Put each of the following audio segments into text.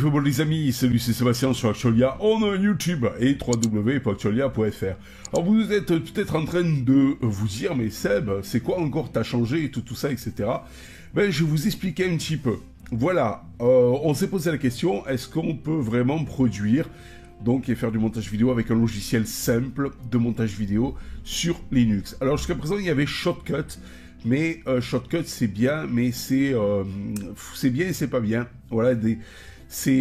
peu bon les amis, salut c'est Sébastien sur Actualia, on a YouTube et www.actualia.fr. Alors vous êtes peut-être en train de vous dire, mais Seb, c'est quoi encore t'as changé et tout ça, etc. Ben je vais vous expliquer un petit peu. Voilà, on s'est posé la question, est-ce qu'on peut vraiment produire donc et faire du montage vidéo avec un logiciel simple de montage vidéo sur Linux. Alors jusqu'à présent il y avait Shotcut, mais Shotcut c'est bien, mais c'est bien et c'est pas bien. Voilà,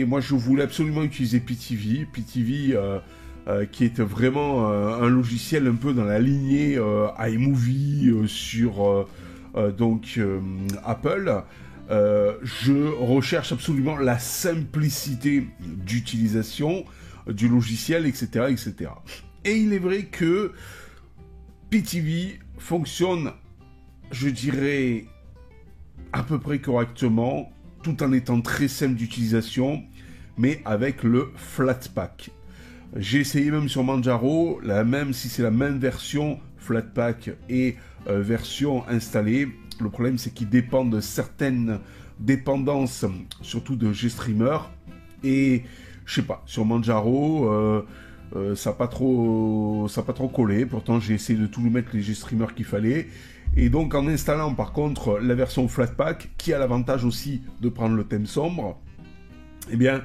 moi je voulais absolument utiliser PTV, qui est vraiment un logiciel un peu dans la lignée iMovie sur Apple. Je recherche absolument la simplicité d'utilisation du logiciel, etc., etc. Et il est vrai que PTV fonctionne, je dirais, à peu près correctement, tout en étant très simple d'utilisation, mais avec le Flatpak. J'ai essayé même sur Manjaro, même si c'est la même version Flatpak et version installée, le problème c'est qu'il dépend de certaines dépendances, surtout de GStreamer, et je sais pas, sur Manjaro, ça n'a pas trop collé. Pourtant, j'ai essayé de tout lui mettre les GStreamer qu'il fallait. Et donc, en installant par contre la version Flatpak, qui a l'avantage aussi de prendre le thème sombre, eh bien,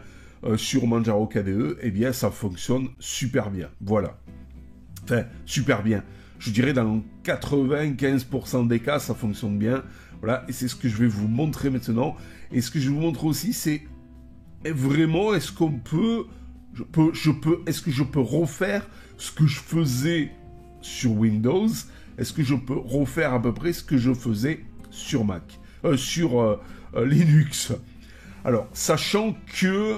sur Manjaro KDE, eh bien, ça fonctionne super bien. Voilà. Enfin, super bien. Je dirais dans 95% des cas, ça fonctionne bien. Voilà. Et c'est ce que je vais vous montrer maintenant. Et ce que je vais vous montrer aussi, c'est vraiment, est-ce qu'on peut, est-ce que je peux refaire ce que je faisais sur Windows? Est-ce que je peux refaire à peu près ce que je faisais sur Mac, sur Linux? Alors, sachant que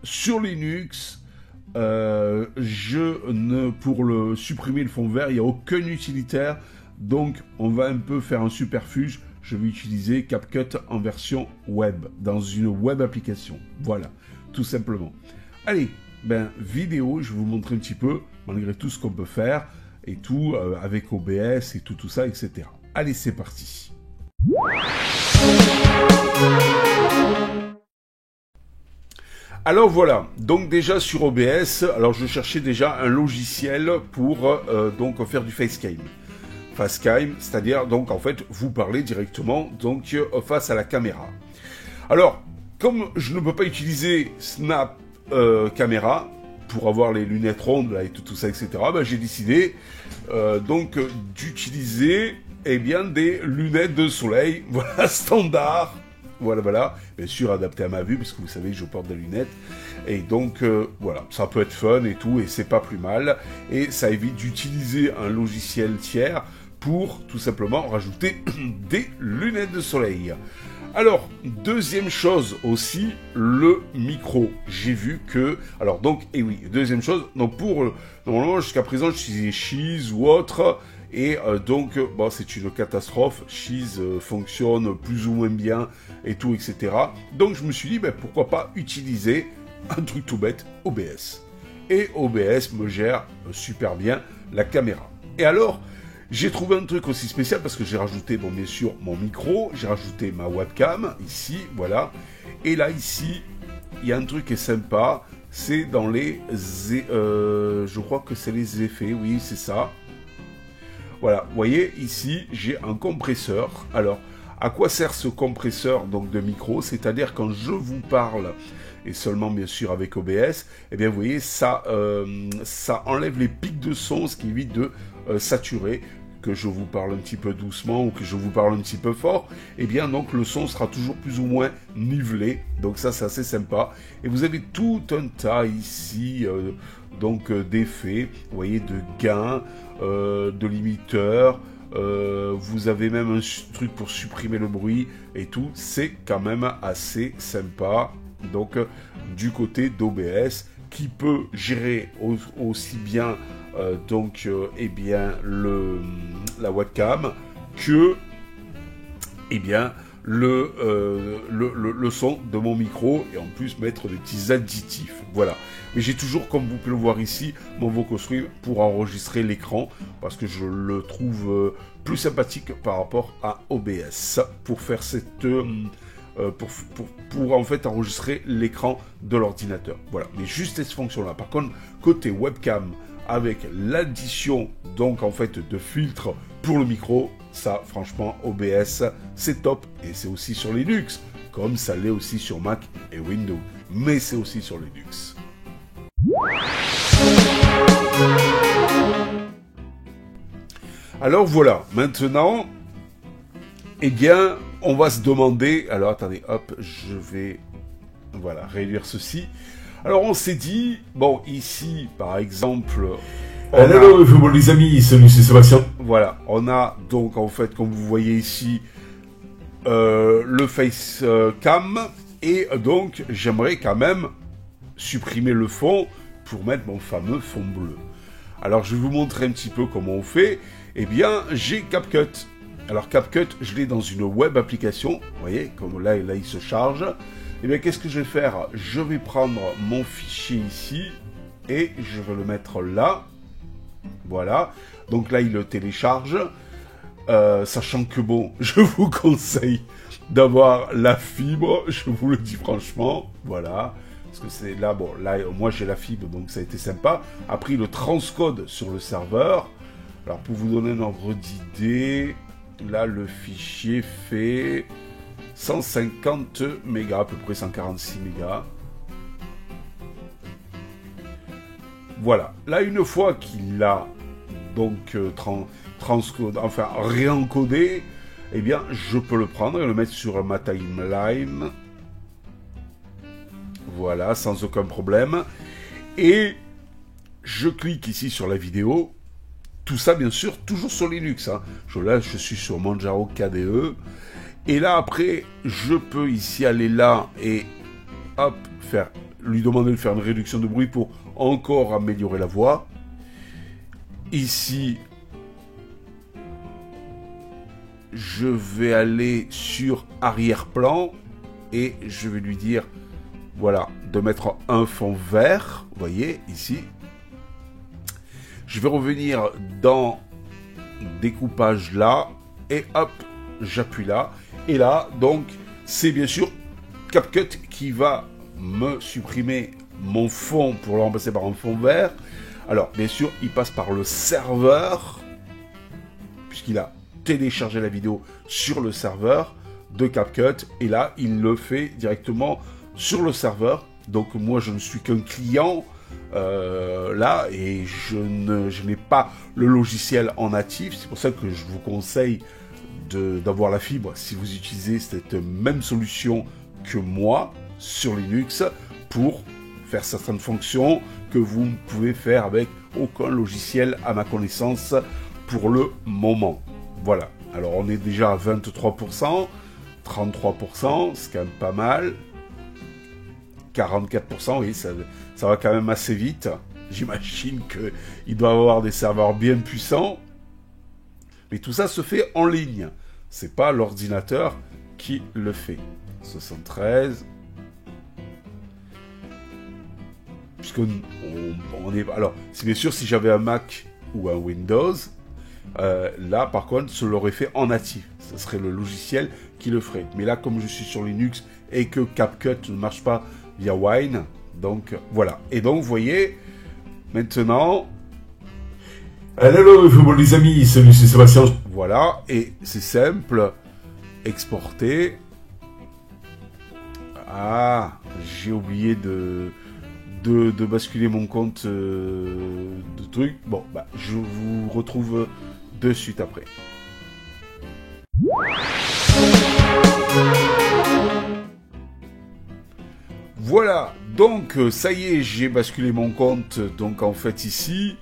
sur Linux, pour supprimer le fond vert, il n'y a aucun utilitaire, donc on va un peu faire un superfuge. Je vais utiliser CapCut en version web, dans une web application. Voilà, tout simplement. Allez, vidéo, je vais vous montrer un petit peu, malgré tout ce qu'on peut faire, et tout, avec OBS et tout ça, etc. Allez, c'est parti. Alors voilà, donc déjà sur OBS, alors je cherchais déjà un logiciel pour donc faire du facecam. Facecam, c'est-à-dire donc en fait vous parlez directement donc face à la caméra. Alors comme je ne peux pas utiliser Snap Caméra pour avoir les lunettes rondes là et tout ça, etc., j'ai décidé donc d'utiliser des lunettes de soleil, voilà, standard. Voilà, bien sûr adapté à ma vue, parce que vous savez que je porte des lunettes, et donc voilà, ça peut être fun et tout, et c'est pas plus mal, et ça évite d'utiliser un logiciel tiers pour tout simplement rajouter des lunettes de soleil. Alors, deuxième chose aussi, le micro. J'ai vu que... Alors donc, oui, deuxième chose, donc normalement jusqu'à présent j'utilisais Cheese ou autre, et donc, c'est une catastrophe. Cheese fonctionne plus ou moins bien et tout, etc. Donc, je me suis dit, pourquoi pas utiliser un truc tout bête, OBS. Et OBS me gère super bien la caméra. Et alors, j'ai trouvé un truc aussi spécial parce que j'ai rajouté, bien sûr, mon micro, j'ai rajouté ma webcam, ici, voilà. Et là, ici, il y a un truc qui est sympa, c'est dans les... je crois que c'est les effets, oui, c'est ça. Voilà, vous voyez, ici, j'ai un compresseur. Alors, à quoi sert ce compresseur donc de micro? C'est-à-dire quand je vous parle, et seulement bien sûr avec OBS, vous voyez, ça enlève les pics de son, ce qui évite de saturer. Que je vous parle un petit peu doucement ou que je vous parle un petit peu fort, donc le son sera toujours plus ou moins nivelé. Donc ça, c'est assez sympa. Et vous avez tout un tas ici d'effets, vous voyez, de gains, de limiteurs. Vous avez même un truc pour supprimer le bruit et tout. C'est quand même assez sympa. Donc du côté d'OBS, qui peut gérer aussi bien la webcam que le son de mon micro, et en plus mettre des petits additifs. Voilà. Mais j'ai toujours, comme vous pouvez le voir ici, mon VocoStream pour enregistrer l'écran, parce que je le trouve plus sympathique par rapport à OBS pour faire cette pour en fait enregistrer l'écran de l'ordinateur. Voilà, mais juste cette fonction-là. Par contre, côté webcam, avec l'addition donc en fait de filtres pour le micro, ça franchement OBS c'est top, et c'est aussi sur Linux, comme ça l'est aussi sur Mac et Windows, mais c'est aussi sur Linux. Alors voilà, maintenant, eh bien, on va se demander, alors attendez, hop, je vais, voilà, réduire ceci. Alors on s'est dit, bon, ici, par exemple... Hello les amis, salut, c'est Sébastien. Voilà, on a donc en fait, comme vous voyez ici, le facecam, et donc j'aimerais quand même supprimer le fond pour mettre mon fameux fond bleu. Alors je vais vous montrer un petit peu comment on fait. Eh bien, j'ai CapCut. Alors CapCut, je l'ai dans une web application, vous voyez, comme là il se charge. Eh bien, qu'est-ce que je vais faire? Je vais prendre mon fichier ici, et je vais le mettre là. Voilà, donc là il le télécharge, sachant que bon, je vous conseille d'avoir la fibre, je vous le dis franchement, voilà, parce que c'est là, bon, là moi j'ai la fibre, donc ça a été sympa. Après il le transcode sur le serveur. Alors pour vous donner un ordre d'idée, là le fichier fait 150 mégas, à peu près 146 mégas. Voilà, là une fois qu'il a donc transcodé, enfin réencodé, eh bien je peux le prendre et le mettre sur ma timeline. Voilà, sans aucun problème. Et je clique ici sur la vidéo. Tout ça bien sûr toujours sur Linux. Hein. Là je suis sur Manjaro KDE. Et là après, je peux ici aller là et hop, lui demander de faire une réduction de bruit pour encore améliorer la voix. Ici, je vais aller sur arrière-plan et je vais lui dire, voilà, de mettre un fond vert, vous voyez, ici. Je vais revenir dans découpage là et hop, j'appuie là. Et là, donc, c'est bien sûr CapCut qui va me supprimer mon fond pour le remplacer par un fond vert. Alors, bien sûr, il passe par le serveur, puisqu'il a téléchargé la vidéo sur le serveur de CapCut, et là, il le fait directement sur le serveur. Donc, moi, je ne suis qu'un client là, et je n'ai pas le logiciel en natif. C'est pour ça que je vous conseille d'avoir la fibre si vous utilisez cette même solution que moi sur Linux pour faire certaines fonctions que vous ne pouvez faire avec aucun logiciel à ma connaissance pour le moment. Voilà, alors on est déjà à 23%, 33%, c'est quand même pas mal, 44%, oui, ça va quand même assez vite. J'imagine qu'il doit avoir des serveurs bien puissants, mais tout ça se fait en ligne, c'est pas l'ordinateur qui le fait. 73... puisqu'on est... Alors, c'est bien sûr si j'avais un Mac ou un Windows, là, par contre, je l'aurais fait en natif. Ce serait le logiciel qui le ferait. Mais là, comme je suis sur Linux et que CapCut ne marche pas via Wine, donc voilà. Et donc, vous voyez, maintenant... Hello les amis, salut, c'est Sébastien. Voilà, et c'est simple. Exporter. Ah, j'ai oublié de basculer mon compte de truc. Bon, bah, je vous retrouve de suite après. Voilà, donc ça y est, j'ai basculé mon compte donc en fait ici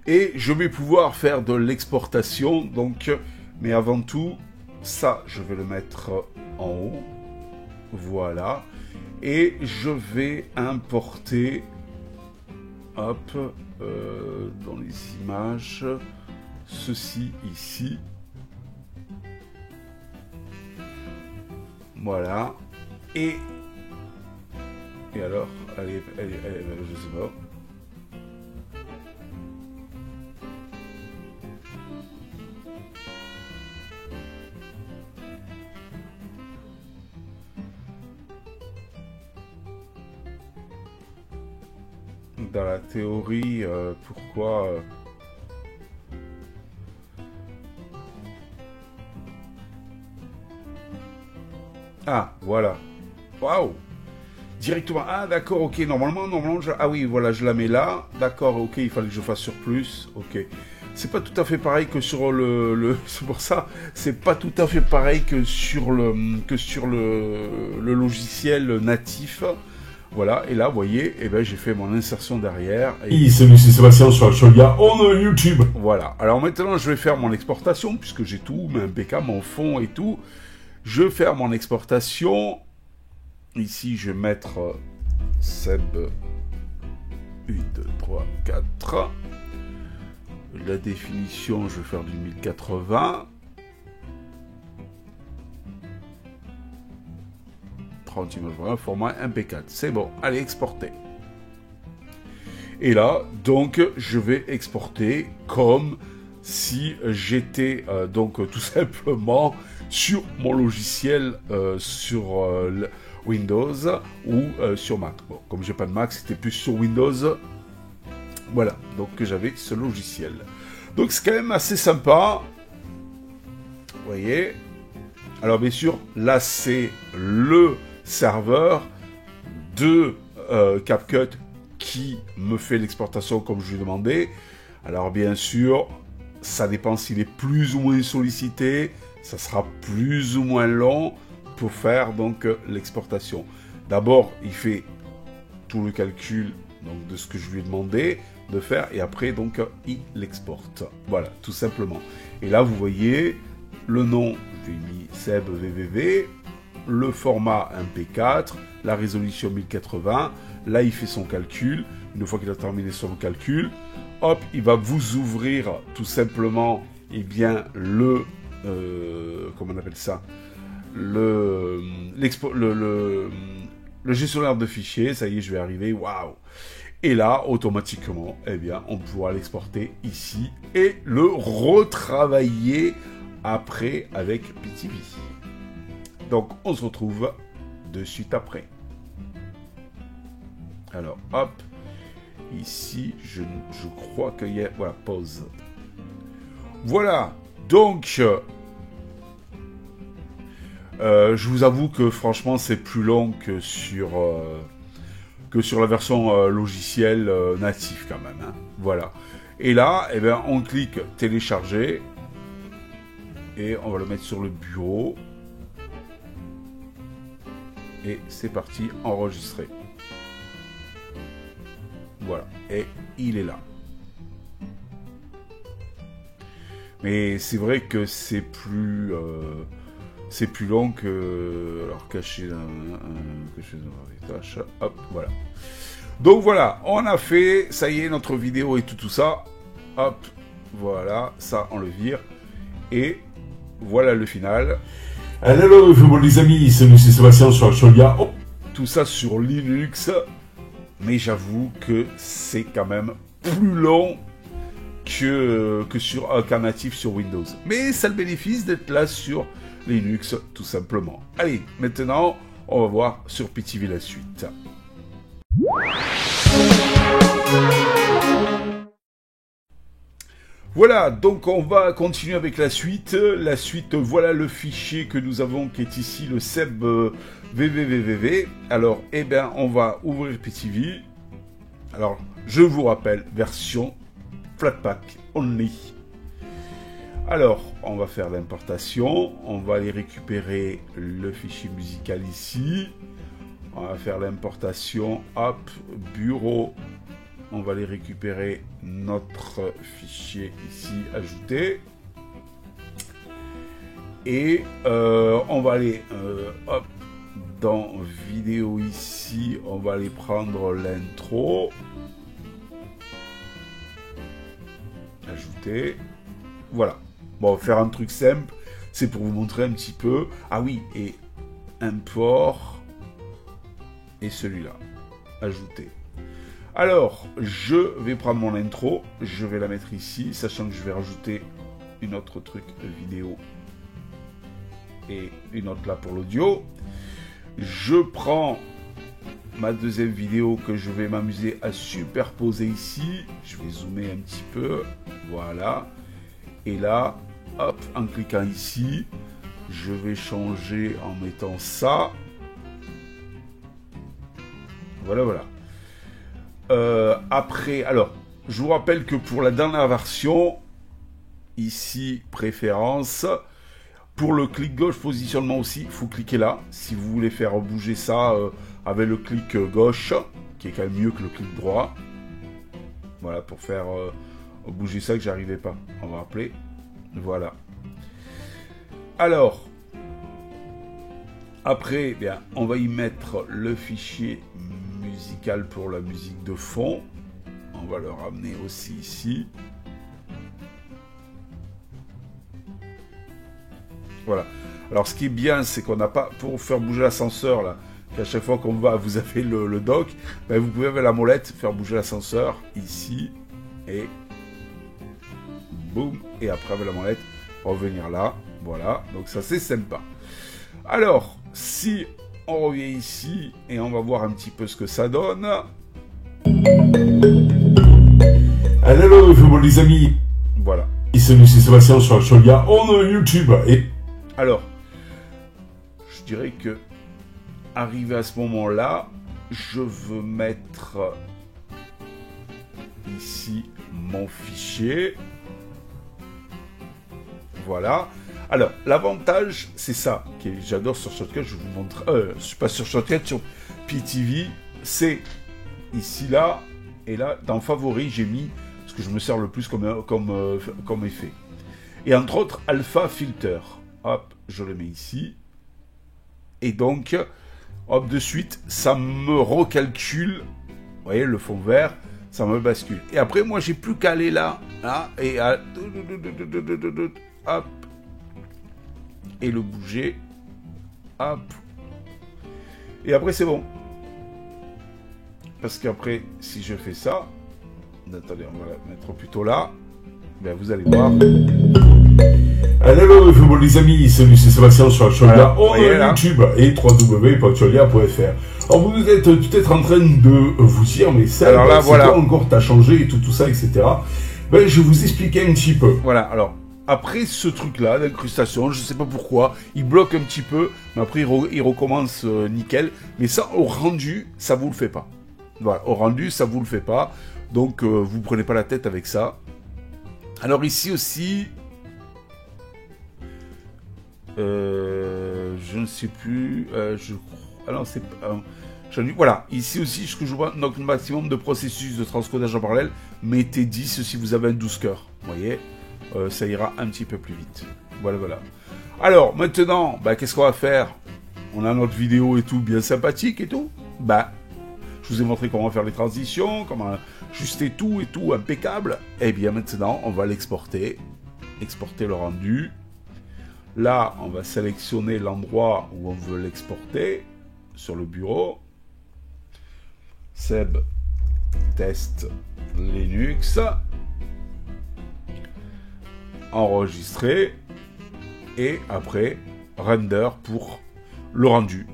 et je vais pouvoir faire de l'exportation. Donc, mais avant tout, ça, je vais le mettre en haut. Voilà. Et je vais importer, hop, dans les images, ceci ici. Voilà. Et alors, allez, je sais pas. dans la théorie, pourquoi... Ah, voilà. Waouh! Directement. Ah, d'accord, ok. Normalement, ah oui, voilà, je la mets là. D'accord, ok, il fallait que je fasse sur plus. Ok. C'est pas tout à fait pareil que sur c'est pour ça, c'est pas tout à fait pareil que sur le logiciel natif. Voilà, et là, vous voyez, eh ben, j'ai fait mon insertion derrière. Et salut, c'est Sébastien sur Actualia, on est YouTube. Voilà, alors maintenant, je vais faire mon exportation, puisque j'ai tout, mon MPK, mon fond et tout. Je vais faire mon exportation. Ici, je vais mettre Seb 1, 2, 3, 4. La définition, je vais faire du 1080. 30 images, voilà, format MP4. C'est bon, allez, exporter. Et là, donc, je vais exporter comme si j'étais, donc, tout simplement sur mon logiciel, sur Windows ou sur Mac. Bon, comme j'ai pas de Mac, c'était plus sur Windows. Voilà, donc que j'avais ce logiciel. Donc c'est quand même assez sympa. Vous voyez. Alors bien sûr, là c'est le serveur de CapCut qui me fait l'exportation comme je lui demandais. Alors bien sûr, ça dépend s'il est plus ou moins sollicité. Ça sera plus ou moins long pour faire donc l'exportation. D'abord, il fait tout le calcul donc, de ce que je lui ai demandé de faire et après donc il l'exporte. Voilà, tout simplement. Et là vous voyez le nom, je lui ai mis Seb VVV, le format MP4, la résolution 1080. Là il fait son calcul. Une fois qu'il a terminé son calcul, hop, il va vous ouvrir tout simplement le comment on appelle ça, le gestionnaire de fichiers. Ça y est, je vais arriver. Waouh! Et là, automatiquement, on pourra l'exporter ici et le retravailler après avec PTV. Donc, on se retrouve de suite après. Alors, hop. Ici, je crois qu'il y a... Voilà, pause. Voilà. Donc, je vous avoue que franchement, c'est plus long que sur la version logicielle natif quand même. Hein. Voilà. Et là, on clique télécharger et on va le mettre sur le bureau. Et c'est parti, enregistrer. Voilà. Et il est là. Mais c'est vrai que c'est plus long que... Alors, cacher dans les tâches. Hop, voilà. Donc voilà, on a fait, ça y est, notre vidéo et tout ça. Hop, voilà, ça, on le vire. Et voilà le final. Hello, les amis, salut, c'est Sébastien sur Actualia. Oh. Tout ça sur Linux. Mais j'avoue que c'est quand même plus long qu'un natif sur Windows. Mais ça a le bénéfice d'être là sur Linux, tout simplement. Allez, maintenant, on va voir sur PTV la suite. Voilà, donc on va continuer avec la suite. La suite, voilà le fichier que nous avons qui est ici, le Seb VVVVV. Alors, on va ouvrir PTV. Alors, je vous rappelle, version Flatpak only. Alors, on va faire l'importation. On va aller récupérer le fichier musical ici. On va faire l'importation. Hop, bureau. On va aller récupérer notre fichier ici, ajouter. Et on va aller hop, dans vidéo ici. On va aller prendre l'intro. Ajouter. Voilà. Bon, on va faire un truc simple. C'est pour vous montrer un petit peu. Ah oui, et import. Et celui-là. Ajouter. Alors, je vais prendre mon intro. Je vais la mettre ici, sachant que je vais rajouter une autre truc vidéo. Et une autre là pour l'audio. Je prends ma deuxième vidéo que je vais m'amuser à superposer ici. Je vais zoomer un petit peu. Voilà. Et là, hop, en cliquant ici, je vais changer en mettant ça. Voilà, voilà. Après, alors, je vous rappelle que pour la dernière version, ici, préférence, pour le clic gauche, positionnement aussi, il faut cliquer là. Si vous voulez faire bouger ça avec le clic gauche, qui est quand même mieux que le clic droit. Voilà, pour faire bouger ça que j'arrivais pas. On va appeler. Voilà. Alors, après, eh bien, on va y mettre le fichier musical pour la musique de fond. On va le ramener aussi ici. Voilà. Alors, ce qui est bien, c'est qu'on n'a pas, pour faire bouger l'ascenseur, là, qu'à chaque fois qu'on va, vous avez le dock, ben, vous pouvez avec la molette faire bouger l'ascenseur ici et boum, et après avec la molette, revenir là. Voilà. Donc, ça, c'est sympa. Alors, si on revient ici et on va voir un petit peu ce que ça donne. Hello, les amis. Voilà. Ici Sébastien sur Actualia, on est YouTube. Et alors, je dirais que arrivé à ce moment-là, je veux mettre ici mon fichier. Voilà. Alors, l'avantage, c'est ça, que j'adore sur Shortcut, je vous montre, je suis pas sur Shortcut, sur PTV, c'est ici, là, et là, dans Favoris, j'ai mis ce que je me sers le plus comme effet. Et entre autres, Alpha Filter. Hop, je le mets ici. Et donc, hop, de suite, ça me recalcule, vous voyez, le fond vert, ça me bascule. Et après, moi, j'ai plus qu'à aller là, et à... Hop. Et le bouger. Hop. Et après, c'est bon. Parce qu'après, si je fais ça... Attendez, on va la mettre plutôt là. Ben, vous allez voir. hello, les amis, c'est Sébastien sur Actualia, on est là. YouTube et www.actualia.fr. Alors, vous êtes peut-être en train de vous dire, mais ça, alors là, c'est voilà. quoi encore, t'as changé et tout ça, etc. Ben, je vais vous expliquer un petit peu. Voilà, alors... Après ce truc-là d'incrustation, je sais pas pourquoi, il bloque un petit peu, mais après il recommence nickel. Mais ça, au rendu, ça vous le fait pas. Voilà, au rendu, ça vous le fait pas. Donc, vous prenez pas la tête avec ça. Alors ici aussi, je ne sais plus, alors c'est voilà, ici aussi, ce que je vois, donc le maximum de processus de transcodage en parallèle, mettez 10 si vous avez un 12 cœurs, vous voyez. Ça ira un petit peu plus vite. Voilà, voilà. Alors, maintenant, bah, qu'est-ce qu'on va faire? On a notre vidéo et tout, bien sympathique et tout. Bah, je vous ai montré comment faire les transitions, comment ajuster tout et tout, impeccable. Et bien, maintenant, on va l'exporter. Exporter le rendu. Là, on va sélectionner l'endroit où on veut l'exporter sur le bureau. Seb, test Linux. Enregistrer et après render pour le rendu.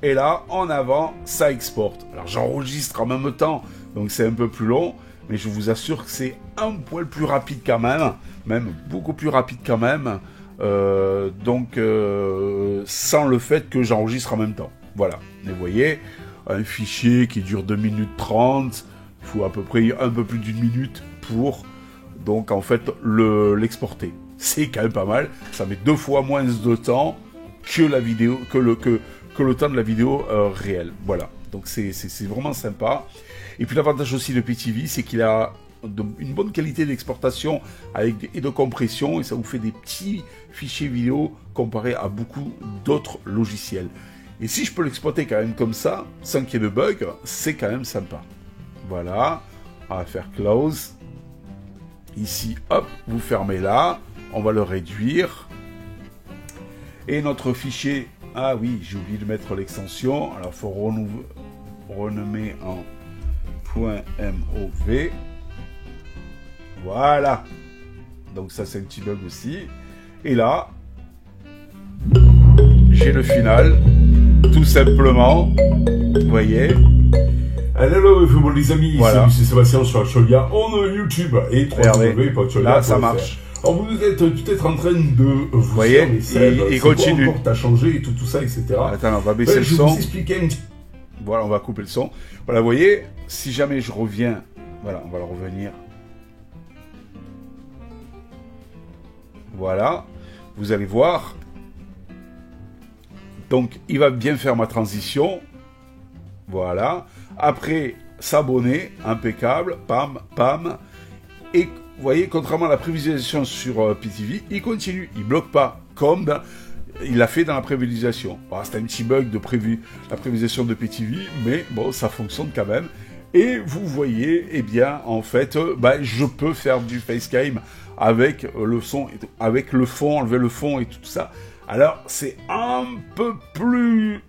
Et là, en avant, ça exporte. Alors j'enregistre en même temps, donc c'est un peu plus long, mais je vous assure que c'est un poil plus rapide quand même beaucoup plus rapide quand même. Sans le fait que j'enregistre en même temps. Voilà, vous voyez, un fichier qui dure 2 minutes 30. Il faut à peu près un peu plus d'une minute pour, donc, en fait, l'exporter. C'est quand même pas mal. Ça met 2 fois moins de temps que la vidéo, que le temps de la vidéo réelle. Voilà. Donc, c'est vraiment sympa. Et puis, l'avantage aussi de PTV, c'est qu'il a une bonne qualité d'exportation et de compression. Et ça vous fait des petits fichiers vidéo comparé à beaucoup d'autres logiciels. Et si je peux l'exploiter quand même comme ça, sans qu'il y ait de bugs, c'est quand même sympa. Voilà, on va faire close. Ici, hop, vous fermez là. On va le réduire. Et notre fichier, ah oui, j'ai oublié de mettre l'extension. Alors, il faut renommer en .mov. Voilà. Donc ça, c'est un petit bug aussi. Et là, j'ai afficher le final, tout simplement. Vous voyez. Alors, bon, les amis, Voilà. salut, c'est Sébastien sur Actualia, on YouTube et Regardez, là ça marche. Alors vous êtes peut-être en train de vous voyez, dire, mais Seb, il c'est quoi continue. encore t'as changé et tout ça, etc. Attends, on va baisser le Je vais son. vous expliquer un petit. Voilà, on va couper le son. Voilà, vous voyez, si jamais je reviens, voilà, on va le revenir. Voilà, vous allez voir. Donc, il va bien faire ma transition. Voilà. Après, s'abonner, impeccable, pam, pam. Et vous voyez, contrairement à la prévisualisation sur PTV, il continue, il bloque pas, comme il l'a fait dans la prévisualisation. Voilà, c'est un petit bug de la prévisualisation de PTV, mais bon, ça fonctionne quand même. Et vous voyez, eh bien, en fait, je peux faire du facecam avec le son, avec le fond, enlever le fond et tout ça. Alors, c'est un peu plus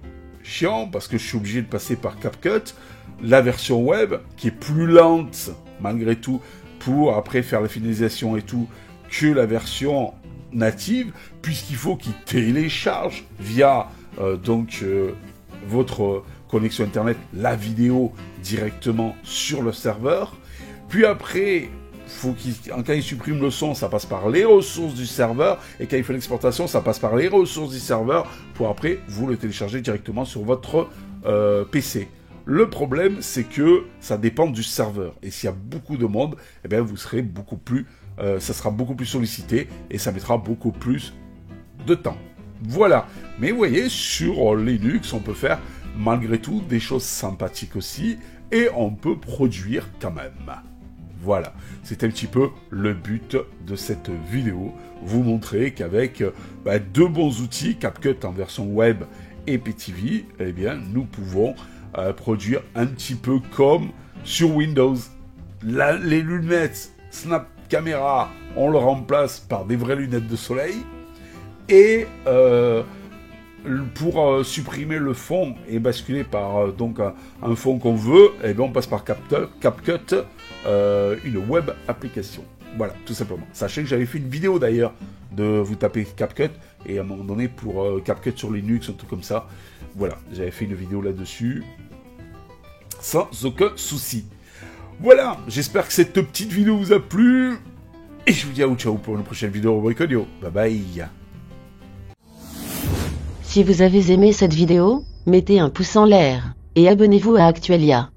chiant parce que je suis obligé de passer par CapCut, la version web qui est plus lente malgré tout pour après faire la finalisation et tout que la version native, puisqu'il faut qu'il télécharge via votre connexion internet la vidéo directement sur le serveur. Puis après, quand il supprime le son, ça passe par les ressources du serveur, et quand il fait l'exportation, ça passe par les ressources du serveur pour après vous le télécharger directement sur votre PC. Le problème, c'est que ça dépend du serveur. Et s'il y a beaucoup de monde, eh bien, vous serez beaucoup plus, ça sera beaucoup plus sollicité et ça mettra beaucoup plus de temps. Voilà. Mais vous voyez, sur Linux, on peut faire malgré tout des choses sympathiques aussi et on peut produire quand même. Voilà. C'est un petit peu le but de cette vidéo. Vous montrer qu'avec deux bons outils, CapCut en version web et PTV, eh bien, nous pouvons produire un petit peu comme sur Windows. Les lunettes Snap Camera, on le remplace par des vraies lunettes de soleil. Et pour supprimer le fond et basculer par un fond qu'on veut, eh bien, on passe par CapCut, une web application. Voilà, tout simplement. Sachez que j'avais fait une vidéo d'ailleurs de vous taper CapCut et à un moment donné pour CapCut sur Linux, un truc comme ça. Voilà, j'avais fait une vidéo là-dessus sans aucun souci. Voilà, j'espère que cette petite vidéo vous a plu et je vous dis ciao pour une prochaine vidéo rubrique audio. Bye bye. Si vous avez aimé cette vidéo, mettez un pouce en l'air et abonnez-vous à Actualia.